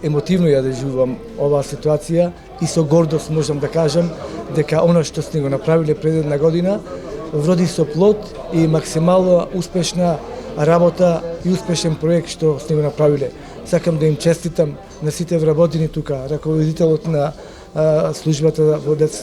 емотивно ја доживувам оваа ситуација и со гордост можам да кажам дека она што сме го направиле пред една година вроди со плод и максимално успешна работа и успешен проект што сме го направиле. Сакам да им честитам на сите вработени тука, раководителот на службата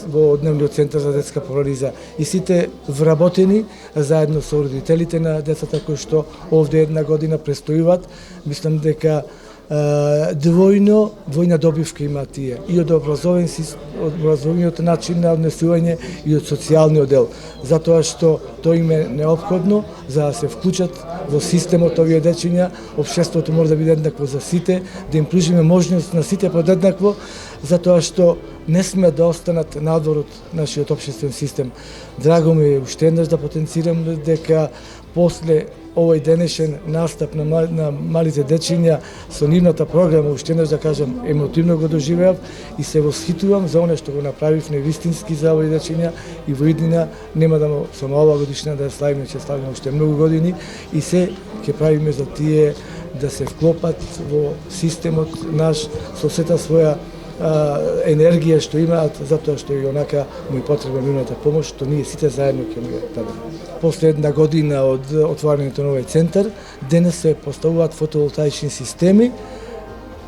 во Дневниот центар за детска парализа и сите вработени заедно со родителите на децата кои што овде една година престојуваат. Мислам дека двојна добивка има тие и од образовниот начин на однесување и од социјалниот дел, затоа што тоа им е неопходно за да се вклучат во системот овие дечиња. Општеството мора да биде еднакво за сите, да им пружиме можност на сите подеднакво, затоа што не сме да останат надвор од нашиот општествен систем. Драго ми е уште еднаш да потенцирам дека после овој денешен настап на малите дечиња со нивната програма, уште еднаш да кажам, емотивно го доживеав и се восхитувам за оно што го направив невистински за овој дечиња и во иднина нема да само оваа годишна да ја славиме, ќе славиме уште многу години и се ќе правиме за тие да се вклопат во системот наш со сета своја енергија што имаат, затоа што и онака му е потребна нивната помош, што ние сите заедно ќе му ја дадеме. После една година од отворањето на овој центар, денес се поставуваат фотоволтаични системи,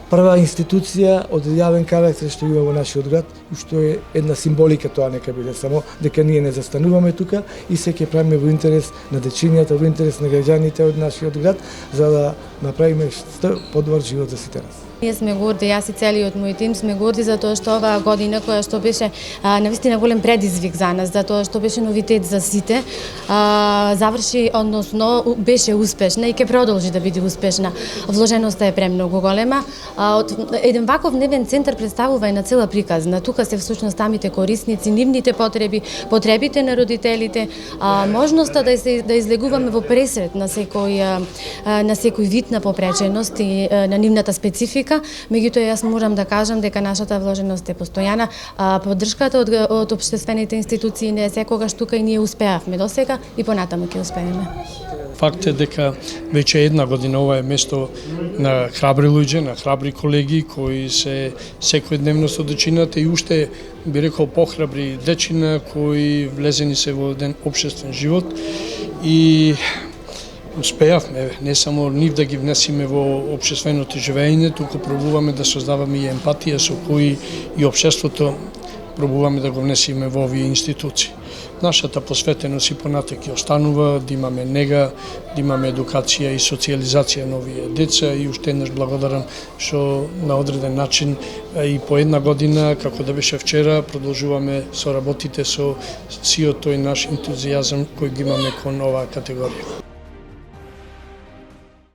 прва институција од јавен карактер што има во нашиот град, што е една символика, тоа нека биде само дека ние не застануваме тука и се ќе правиме во интерес на дечињата, во интерес на граѓаните од нашиот град, за да направиме што подобар живот за сите нас. Ние сме горди, јас и целиот мој тим сме горди за тоа што оваа година која што беше навистина голем предизвик за нас, за тоа што беше новитет за сите, заврши, односно беше успешна и ќе продолжи да биде успешна. Вложеноста е премногу голема. Еден ваков дневен центар представува една цела приказна. Тука се всушност самите корисници, нивните потреби, потребите на родителите, можноста да излегуваме во пресред на секој вид на попреченост и на нивната специфика. Меѓутоа јас морам да кажам дека нашата вложеност е постојана, поддршката од општествените институции не е секогаш тука и ние успеавме досега и понатаму ќе успееме. Факт е дека веќе една година ова е место на храбри луѓе, на храбри колеги кои се секојдневно со дечината и уште би рекол похрабри дечина кои влезени се во еден општествен живот и успеавме не само нив да ги внесиме во општественото живење, туку пробуваме да создаваме и емпатија со кои и општеството пробуваме да го внесиме во овие институции. Нашата посветеност и понатак ќе останува, да имаме нега, да имаме едукација и социјализација на овие деца и уште еднаш благодарам што на одреден начин и по една година, како да беше вчера, продолжуваме со работите со сиот тој наш ентузијазам кој ги имаме кон оваа категорија.